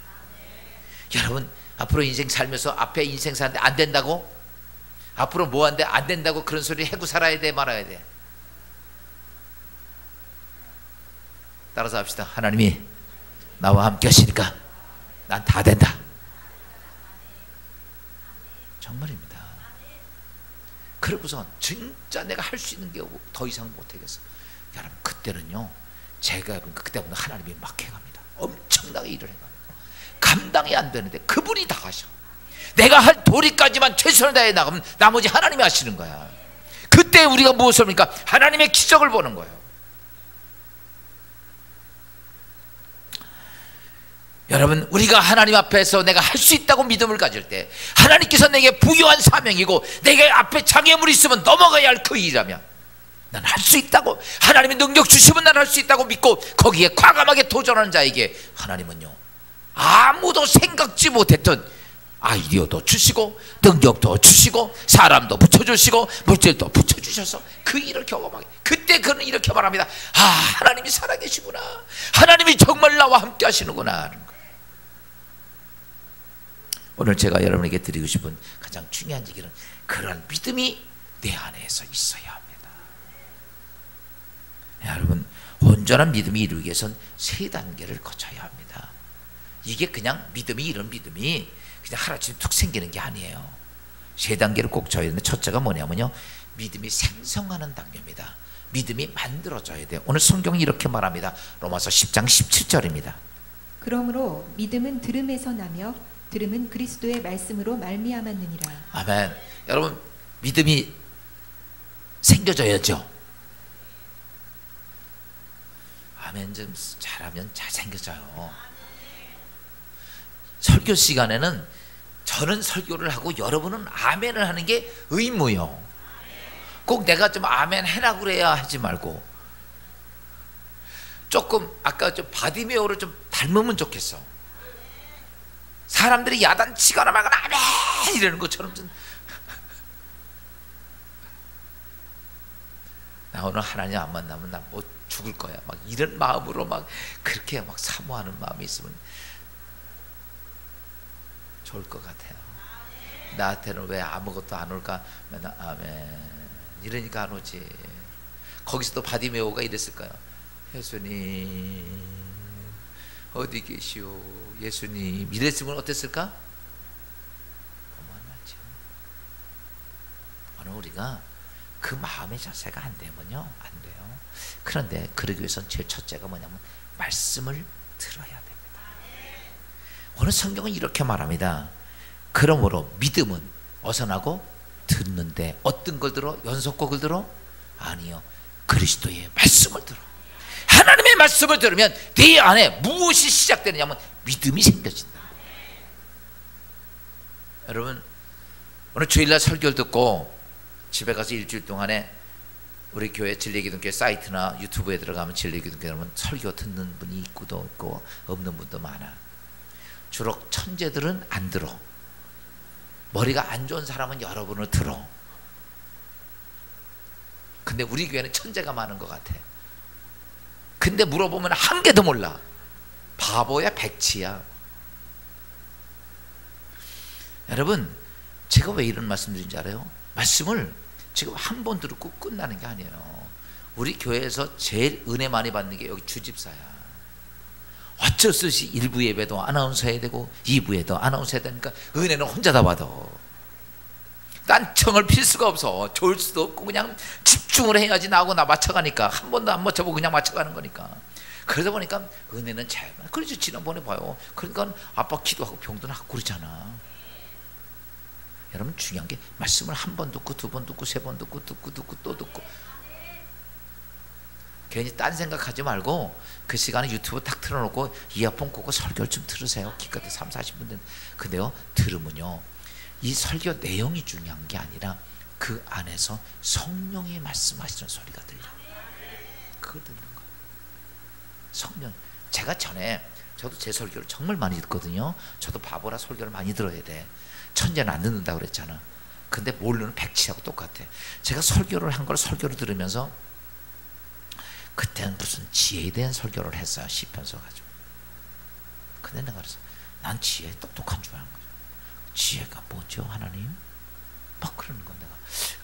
여러분, 앞으로 인생 살면서 앞에 인생 사는데 안 된다고? 앞으로 뭐 한데 안 된다고 그런 소리 해고 살아야 돼, 말아야 돼? 따라서 합시다. 하나님이 나와 함께 하시니까 난 다 된다. 정말입니다. 그러고서 진짜 내가 할 수 있는 게 더 이상 못하겠어. 여러분, 그때는요, 제가 그때부터 하나님이 막 해갑니다. 엄청나게 일을 해갑니다. 감당이 안 되는데 그분이 다 하셔. 내가 할 도리까지만 최선을 다해 나가면 나머지 하나님이 하시는 거야. 그때 우리가 무엇을 합니까? 하나님의 기적을 보는 거예요. 여러분, 우리가 하나님 앞에서 내가 할 수 있다고 믿음을 가질 때 하나님께서 내게 부여한 사명이고 내게 앞에 장애물이 있으면 넘어가야 할 그 일이라면 난 할 수 있다고, 하나님이 능력 주시면 난 할 수 있다고 믿고 거기에 과감하게 도전하는 자에게 하나님은요, 아무도 생각지 못했던 아이디어도 주시고 능력도 주시고 사람도 붙여주시고 물질도 붙여주셔서 그 일을 경험하게, 그때 그는 이렇게 말합니다. 아, 하나님이 살아계시구나, 하나님이 정말 나와 함께 하시는구나 하는 거예요. 오늘 제가 여러분에게 드리고 싶은 가장 중요한 얘기는 그런 믿음이 내 안에서 있어야 합니다. 여러분, 온전한 믿음이 이루기 위해서는 세 단계를 거쳐야 합니다. 이게 그냥 믿음이, 이런 믿음이 그냥 하루아침에 툭 생기는 게 아니에요. 세 단계를 꼭 져야 되는데, 첫째가 뭐냐면요, 믿음이 생성하는 단계입니다. 믿음이 만들어져야 돼요. 오늘 성경이 이렇게 말합니다. 로마서 10장 17절입니다. 그러므로 믿음은 들음에서 나며 들음은 그리스도의 말씀으로 말미암았느니라. 아멘. 여러분, 믿음이 생겨져야죠. 아멘 좀 잘하면 잘 생겨져요. 설교 시간에는 저는 설교를 하고 여러분은 아멘을 하는 게 의무요. 꼭 내가 좀 아멘 해라 그래야 하지 말고, 조금 아까 좀 바디메오를 좀 닮으면 좋겠어. 사람들이 야단치거나 말거나 아멘 이러는 것처럼 좀 나 오늘 하나님 안 만나면 나 뭐 죽을 거야, 막 이런 마음으로 막 그렇게 막 사모하는 마음이 있으면 좋을 것 같아요. 나한테는 왜 아무것도 안 올까? 맨날 아멘 이러니까 안 오지. 거기서도 바디메오가 이랬을 거야. 예수님 어디 계시오, 예수님 이랬으면 어땠을까? 만났죠. 오늘 우리가 그 마음의 자세가 안 되면요, 안 돼요. 그런데 그러기 위해서는 제일 첫째가 뭐냐면 말씀을 들어야 됩니다. 오늘 성경은 이렇게 말합니다. 그러므로 믿음은 어디서 나고? 듣는데. 어떤 걸 들어? 연속곡을 들어? 아니요, 그리스도의 말씀을 들어. 하나님의 말씀을 들으면 네 안에 무엇이 시작되느냐면 믿음이 생겨진다. 여러분, 오늘 주일날 설교를 듣고 집에 가서 일주일 동안에 우리 교회 진리기독교 사이트나 유튜브에 들어가면 진리기독교 여러분 설교 듣는 분이 있고도 있고 없는 분도 많아. 주로 천재들은 안 들어. 머리가 안 좋은 사람은 여러분을 들어. 근데 우리 교회는 천재가 많은 것 같아. 근데 물어보면 한 개도 몰라. 바보야, 백치야. 여러분, 제가 왜 이런 말씀 드린지 알아요? 말씀을 지금 한 번 듣고 끝나는 게 아니에요. 우리 교회에서 제일 은혜 많이 받는 게 여기 주집사야. 어쩔 수 없이 1부 예배도 아나운서 해야 되고 2부에도 아나운서 해야 되니까 은혜는 혼자 다 받아. 딴청을 필 수가 없어. 좋을 수도 없고 그냥 집중을 해야지. 나하고 나 맞춰가니까 한 번도 안 맞춰보고 그냥 맞춰가는 거니까. 그러다 보니까 은혜는 잘. 그렇죠. 지난번에 봐요. 그러니까 아빠 기도하고 병도 낫고 그러잖아. 여러분, 중요한 게 말씀을 한 번 듣고 두 번 듣고 세 번 듣고 또 듣고. 괜히 딴 생각하지 말고 그 시간에 유튜브 딱 틀어놓고 이어폰 꽂고 설교를 좀 들으세요. 기껏해 3, 40분 된. 근데요, 들으면요, 이 설교 내용이 중요한 게 아니라 그 안에서 성령이 말씀하시는 소리가 들려. 그걸 듣는 거예요. 성령. 제가 전에 저도 제 설교를 정말 많이 듣거든요. 저도 바보라 설교를 많이 들어야 돼. 천재는 안 듣는다고 그랬잖아. 근데 모르는 백치하고 똑같아. 제가 설교를 한 걸 설교를 들으면서 그때는 무슨 지혜에 대한 설교를 했어요. 시편서 가지고. 근데 내가 그래서 난 지혜 똑똑한 줄 아는 거죠. 지혜가 뭐죠 하나님? 막 그러는 건 내가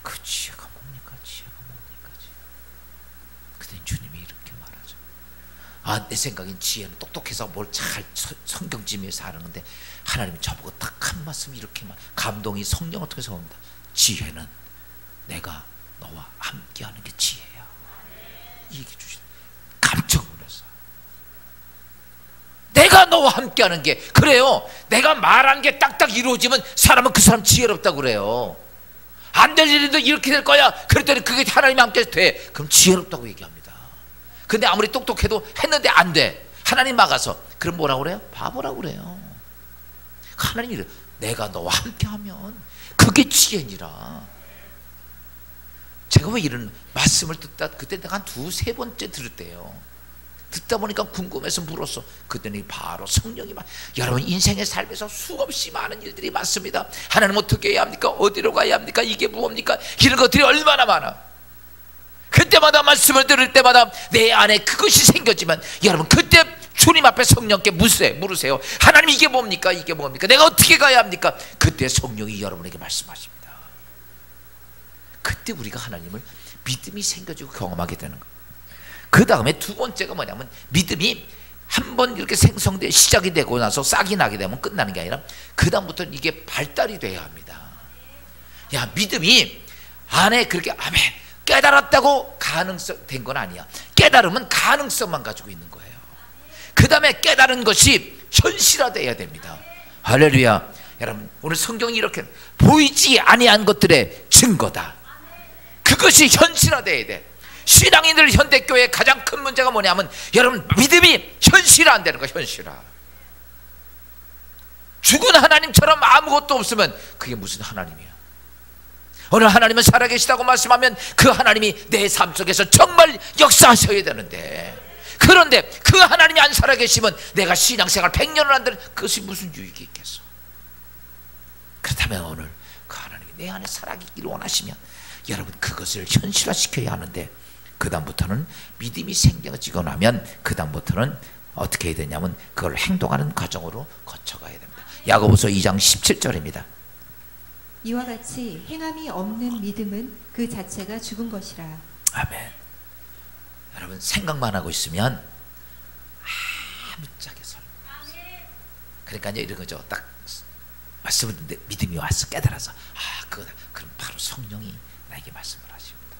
그 지혜가 뭡니까? 지혜가 뭡니까? 그때 주님이 이렇게 말하죠. 아, 내 생각엔 지혜는 똑똑해서 뭘 잘 성경지면서 하는데 하나님이 저보고 딱 한 말씀 이렇게 감동이 성령을 통해서 옵니다. 지혜는 내가 너와 함께하는 게 지혜야. 이 얘기 주신 깜짝 놀랐어요. 내가 너와 함께하는 게 그래요. 내가 말한 게 딱딱 이루어지면 사람은 그 사람 지혜롭다고 그래요. 안 될 일인데 이렇게 될 거야. 그랬더니 그게 하나님이 함께 돼. 그럼 지혜롭다고 얘기합니다. 근데 아무리 똑똑해도 했는데 안 돼. 하나님 막아서. 그럼 뭐라고 그래요? 바보라고 그래요. 하나님이 이래. 내가 너와 함께하면 그게 지혜니라. 제가 왜 이런 말씀을 듣다 그때 내가 한 두세 번째 들을 때요. 듣다 보니까 궁금해서 물었어. 그때는 바로 성령이 여러분 인생의 삶에서 수없이 많은 일들이 많습니다. 하나님 어떻게 해야 합니까? 어디로 가야 합니까? 이게 무엇입니까? 이런 것들이 얼마나 많아. 그때마다 말씀을 들을 때마다 내 안에 그것이 생겼지만 여러분 그때 주님 앞에 성령께 물으세요. 하나님 이게 뭡니까? 이게 뭡니까? 내가 어떻게 가야 합니까? 그때 성령이 여러분에게 말씀하십니다. 그때 우리가 하나님을 믿음이 생겨지고 경험하게 되는 거예요. 그 다음에 두 번째가 뭐냐면 믿음이 한번 이렇게 생성돼 시작이 되고 나서 싹이 나게 되면 끝나는 게 아니라 그 다음부터는 이게 발달이 돼야 합니다. 야, 믿음이 안에 그렇게 아멘 깨달았다고 가능성 된 건 아니야. 깨달으면 가능성만 가지고 있는 거예요. 그 다음에 깨달은 것이 현실화돼야 됩니다. 할렐루야. 여러분 오늘 성경이 이렇게 보이지 아니한 것들의 증거다. 그것이 현실화돼야 돼. 신앙인들 현대교회의 가장 큰 문제가 뭐냐면 여러분 믿음이 현실화 안 되는 거야. 현실화. 죽은 하나님처럼 아무것도 없으면 그게 무슨 하나님이야. 오늘 하나님은 살아계시다고 말씀하면 그 하나님이 내 삶 속에서 정말 역사하셔야 되는데 그런데 그 하나님이 안 살아계시면 내가 신앙생활 100년을 한다는 그것이 무슨 유익이 있겠어. 그렇다면 오늘 그 하나님이 내 안에 살아계기를 원하시면 여러분 그것을 현실화시켜야 하는데 그 다음부터는 믿음이 생겨지고 나면 그 다음부터는 어떻게 해야 되냐면 그걸 행동하는 과정으로 거쳐가야 됩니다. 야고보서 2장 17절입니다. 이와 같이 행함이 없는 믿음은 그 자체가 죽은 것이라. 아멘. 여러분 생각만 하고 있으면 아무짝에 설. 그러니까 이제 이런 거죠. 딱 말씀을 듣는데 믿음이 와서 깨달아서 그거다. 그럼 바로 성령이 나에게 말씀을 하십니다.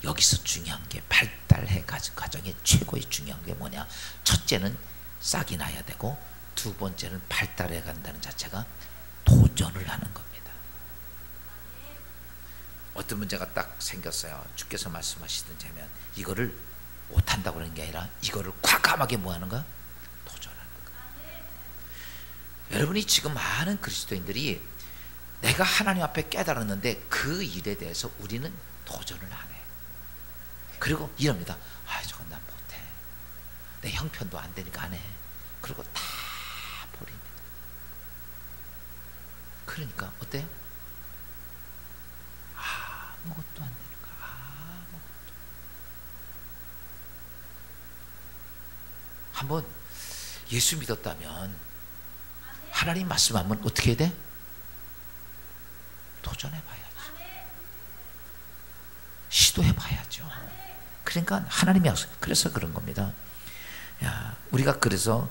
여기서 중요한 게 발달해 가는 과정의 최고의 중요한 게 뭐냐? 첫째는 싹이 나야 되고 두 번째는 발달해 간다는 자체가 도전을 하는 겁니다. 어떤 문제가 딱 생겼어요. 주께서 말씀하시든지면 이거를 못한다고 하는 게 아니라 이거를 과감하게 뭐하는 거야? 도전하는 거야. 여러분이 지금 많은 그리스도인들이 내가 하나님 앞에 깨달았는데 그 일에 대해서 우리는 도전을 안 해. 그리고 이럽니다. 저건 난 못해. 내 형편도 안 되니까 안 해. 그리고 다 버립니다. 그러니까 어때요? 아무것도 안 되니까 아무것도. 한번 예수 믿었다면 하나님 말씀하면 어떻게 해야 돼? 도전해봐야지. 시도해봐야죠. 그러니까 하나님이 그래서 그런 겁니다. 우리가 그래서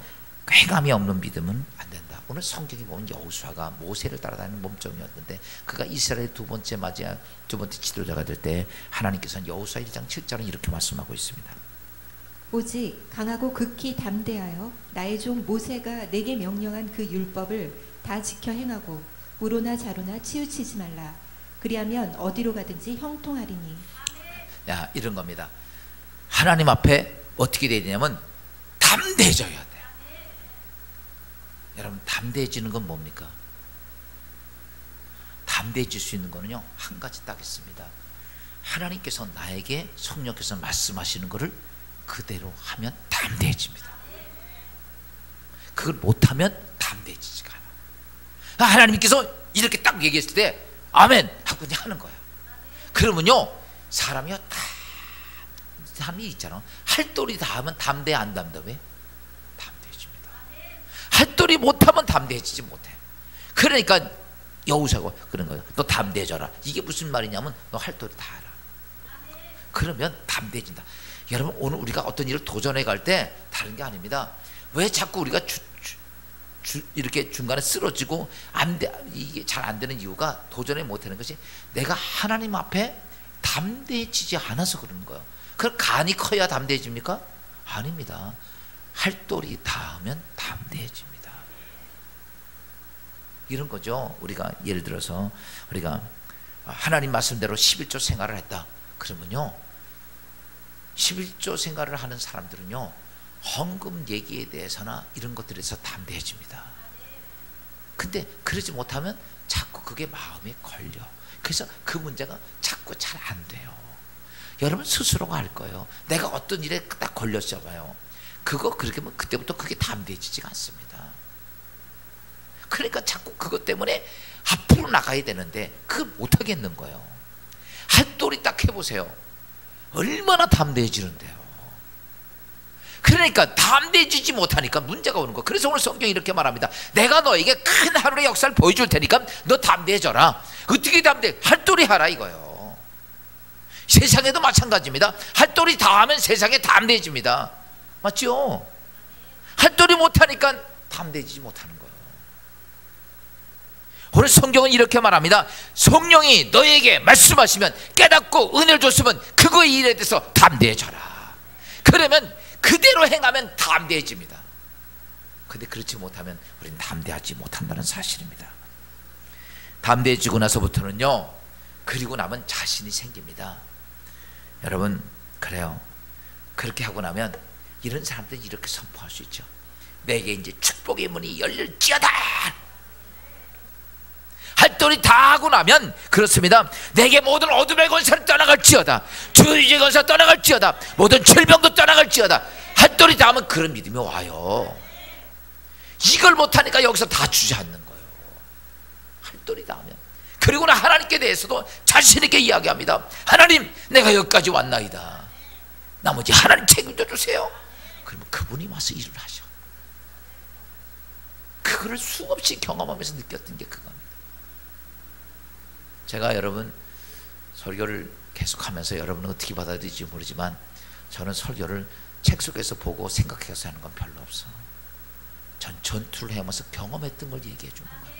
행함이 없는 믿음은 안 된다. 오늘 성경에 보면 여호수아가 모세를 따라다니는 몸종이었는데 그가 이스라엘 두 번째 지도자가 될 때 하나님께서는 여호수아 1장 7절은 이렇게 말씀하고 있습니다. 오직 강하고 극히 담대하여 나의 종 모세가 내게 명령한 그 율법을 다 지켜 행하고 우로나 자로나 치우치지 말라. 그리하면 어디로 가든지 형통하리니. 이런 겁니다. 하나님 앞에 어떻게 돼야 되냐면 담대해져야 돼. 여러분 담대해지는 건 뭡니까? 담대해질 수 있는 거는요 한 가지 딱 있습니다. 하나님께서 나에게 성령께서 말씀하시는 것을 그대로 하면 다 담대해집니다. 그걸 못하면 담대해지지가 않아. 하나님께서 이렇게 딱 얘기했을 때 아멘 하고 그냥 하는 거예요. 그러면요 사람이요 다 사람이 있잖아. 할도리 다 하면 담대 안 담대해? 담대해집니다. 할도리 못하면 담대해지지 못해. 그러니까 여우사가 그런 거예요. 너 담대해져라. 이게 무슨 말이냐면 너 할도리 다 알아. 그러면 담대해진다. 여러분 오늘 우리가 어떤 일을 도전해 갈 때 다른 게 아닙니다. 왜 자꾸 우리가 이렇게 중간에 쓰러지고 이게 잘 안 되는 이유가 도전을 못하는 것이 내가 하나님 앞에 담대해지지 않아서 그러는 거예요. 그럼 간이 커야 담대해집니까? 아닙니다. 할도리 닿으면 담대해집니다. 이런 거죠. 우리가 예를 들어서 우리가 하나님 말씀대로 11조 생활을 했다. 그러면요 11조 생활을 하는 사람들은요 헌금 얘기에 대해서나 이런 것들에서 담대해집니다. 근데 그러지 못하면 자꾸 그게 마음에 걸려. 그래서 그 문제가 자꾸 잘 안 돼요. 여러분 스스로가 알 거예요. 내가 어떤 일에 딱 걸렸어 봐요. 그거 그렇게 하면 그때부터 그게 담대해지지가 않습니다. 그러니까 자꾸 그것 때문에 앞으로 나가야 되는데 그걸 못하겠는 거예요. 핫돌이 딱 해보세요. 얼마나 담대해지는데요. 그러니까 담대해지지 못하니까 문제가 오는 거예요. 그래서 오늘 성경이 이렇게 말합니다. 내가 너에게 큰 하루의 역사를 보여줄 테니까 너 담대해져라. 어떻게 담대해? 핫돌이 하라 이거예요. 세상에도 마찬가지입니다. 핫돌이 다 하면 세상에 담대해집니다. 맞죠? 핫돌이 못하니까 담대해지지 못하는 거예요. 오늘 성경은 이렇게 말합니다. 성령이 너에게 말씀하시면 깨닫고 은혜를 줬으면 그거의 일에 대해서 담대해져라. 그러면 그대로 행하면 담대해집니다. 근데 그렇지 못하면 우리는 담대하지 못한다는 사실입니다. 담대해지고 나서부터는요 그리고 나면 자신이 생깁니다. 여러분 그래요. 그렇게 하고 나면 이런 사람들은 이렇게 선포할 수 있죠. 내게 이제 축복의 문이 열릴지어다. 핫돌이 다 하고 나면 그렇습니다. 내게 모든 어둠의 권세를 떠나갈지어다. 죄의 권세 떠나갈지어다. 모든 질병도 떠나갈지어다. 핫돌이 다 하면 그런 믿음이 와요. 이걸 못하니까 여기서 다 주저앉는 거예요. 핫돌이 다 하면. 그리고 나 하나님께 대해서도 자신 있게 이야기합니다. 하나님 내가 여기까지 왔나이다. 나머지 하나님 책임져 주세요. 그러면 그분이 와서 일을 하셔. 그거를 수없이 경험하면서 느꼈던 게 그겁니다. 제가 여러분 설교를 계속하면서 여러분은 어떻게 받아들일지 모르지만 저는 설교를 책 속에서 보고 생각해서 하는 건 별로 없어. 전 전투를 해오면서 경험했던 걸 얘기해 주는 거예요.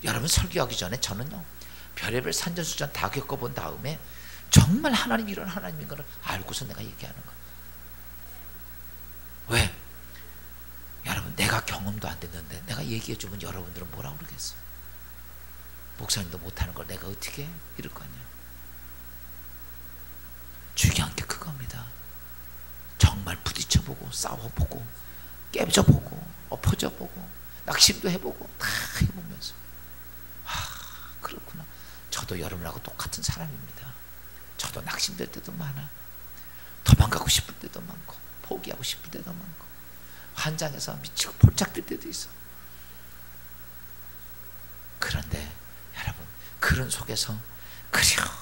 여러분 설교하기 전에 저는요 별의별 산전수전 다 겪어본 다음에 정말 하나님 이런 하나님인 걸 알고서 내가 얘기하는 거예요. 왜? 여러분 내가 경험도 안 됐는데 내가 얘기해 주면 여러분들은 뭐라 그러겠어요? 목사님도 못하는 걸 내가 어떻게 해? 이럴 거 아니야. 중요한 게 그겁니다. 정말 부딪혀보고 싸워보고 깨져보고 엎어져보고 낙심도 해보고 다 해보면서 그렇구나. 저도 여러분하고 똑같은 사람입니다. 저도 낙심될 때도 많아. 도망가고 싶을 때도 많고 포기하고 싶을 때도 많고 환장해서 미치고 볼짝 뜰 때도 있어. 그런데 여러분 그런 속에서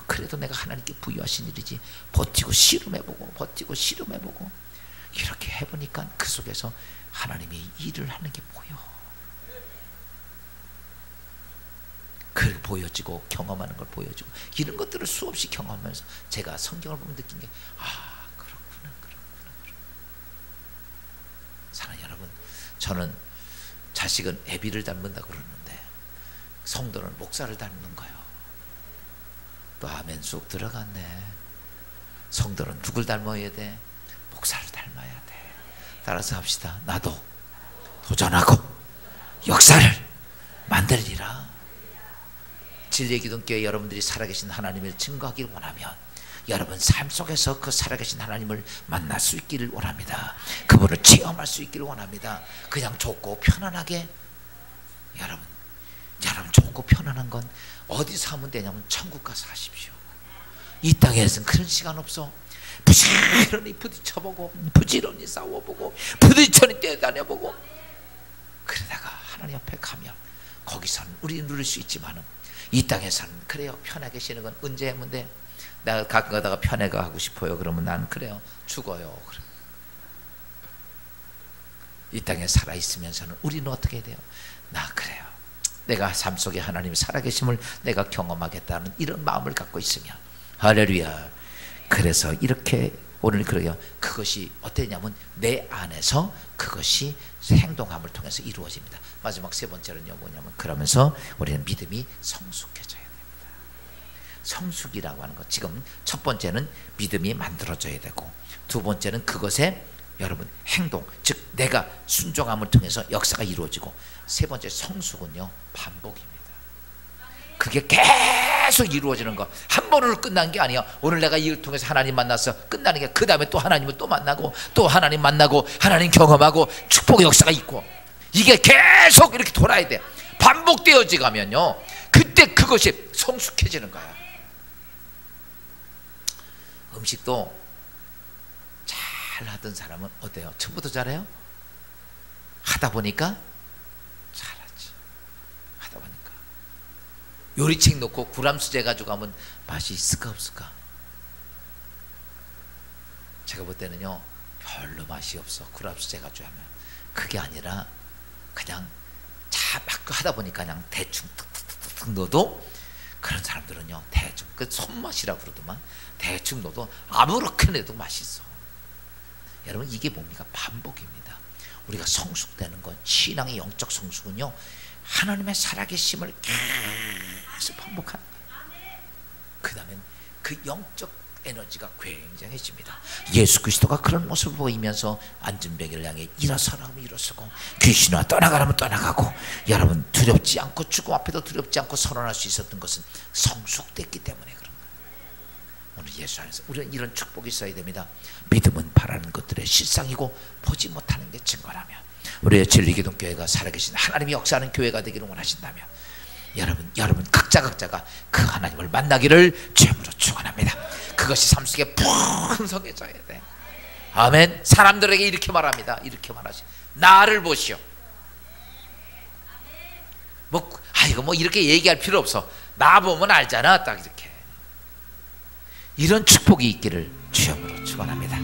그래도 내가 하나님께 부여하신 일이지 버티고 씨름해보고 버티고 씨름해보고 이렇게 해보니까 그 속에서 하나님이 일을 하는 게 보여. 그렇게 보여지고 경험하는 걸 보여주고 이런 것들을 수없이 경험하면서 제가 성경을 보면 느낀 게 그렇구나. 사랑하는 여러분, 저는 자식은 애비를 닮는다고 그러는데 성도는 목사를 닮는 거예요. 또 아멘 쑥 들어갔네. 성도는 누굴 닮아야 돼? 목사를 닮아야 돼. 따라서 합시다. 나도 도전하고 역사를 만들리라. 진리의 기둥교회 여러분들이 살아계신 하나님을 증거하기를 원하면 여러분 삶 속에서 그 살아계신 하나님을 만날 수 있기를 원합니다. 그분을 체험할 수 있기를 원합니다. 그냥 좋고 편안하게 여러분 좋고 편안한 건 어디서 하면 되냐면 천국 가서 하십시오. 이 땅에서는 그런 시간 없어. 부지런히 부딪혀보고 부지런히 싸워보고 부지런히 뛰어다녀보고 그러다가 하나님 앞에 가면 거기서는 우리는 누릴 수 있지만은 이 땅에서는 그래요. 편하게 쉬는 건 언제 하면 돼? 내가 가끔 가다가 편하게 하고 싶어요. 그러면 나는 그래요. 죽어요. 그래. 이 땅에 살아있으면서는 우리는 어떻게 돼요? 나 그래요. 내가 삶 속에 하나님의 살아계심을 내가 경험하겠다는 이런 마음을 갖고 있으면 할렐루야. 그래서 이렇게 오늘 그래요. 그것이 어땠냐면 내 안에서 그것이 행동함을 통해서 이루어집니다. 마지막 세 번째는요 뭐냐면 그러면서 우리는 믿음이 성숙해져야 됩니다. 성숙이라고 하는 것, 지금 첫 번째는 믿음이 만들어져야 되고 두 번째는 그것에 여러분 행동, 즉 내가 순종함을 통해서 역사가 이루어지고 세 번째 성숙은요 반복입니다. 그게 계속 이루어지는 거. 한 번으로 끝난 게 아니야. 오늘 내가 이를 통해서 하나님 만나서 끝나는 게 그 다음에 또 하나님을 또 만나고 또 하나님 만나고 하나님 경험하고 축복의 역사가 있고 이게 계속 이렇게 돌아야 돼. 반복되어지 가면요 그때 그것이 성숙해지는 거야. 음식도 잘 하던 사람은 어때요? 처음부터 잘해요? 하다 보니까 잘하지. 하다 보니까 요리책 놓고 구람수제 가지고 가면 맛이 있을까 없을까? 제가 볼 때는요 별로 맛이 없어. 구람수제 가지고 하면. 그게 아니라 그냥 막 하다 보니까 그냥 대충 툭툭툭툭 넣어도 그런 사람들은요 대충 그 손맛이라고 그러더만 대충 넣어도 아무렇게나 해도 맛있어. 여러분 이게 뭡니까? 반복입니다. 우리가 성숙되는 건 신앙의 영적 성숙은요 하나님의 살아계심을 계속 반복하는 거예요. 그 다음에 그 영적 에너지가 굉장해집니다. 예수 그리스도가 그런 모습을 보이면서 안전뱅이를 향해 일어서라면 일어서고 귀신아 떠나가라면 떠나가고 여러분 두렵지 않고 죽음 앞에도 두렵지 않고 선언할 수 있었던 것은 성숙됐기 때문에 그런 거예요. 오늘 예수 안에서 우리는 이런 축복이 있어야 됩니다. 믿음은 바라는 것들의 실상이고 보지 못하는 게 증거라면 우리의 진리기독교회가 살아계신 하나님이 역사하는 교회가 되기를 원하신다면 여러분 각자가 그 하나님을 만나기를 주님으로 축원합니다. 그것이 삶 속에 풍성해져야 돼. 아멘. 사람들에게 이렇게 말합니다. 이렇게 말하시. 나를 보시오. 이거 이렇게 얘기할 필요 없어. 나 보면 알잖아. 딱 이렇게. 이런 축복이 있기를 주님으로 축원합니다.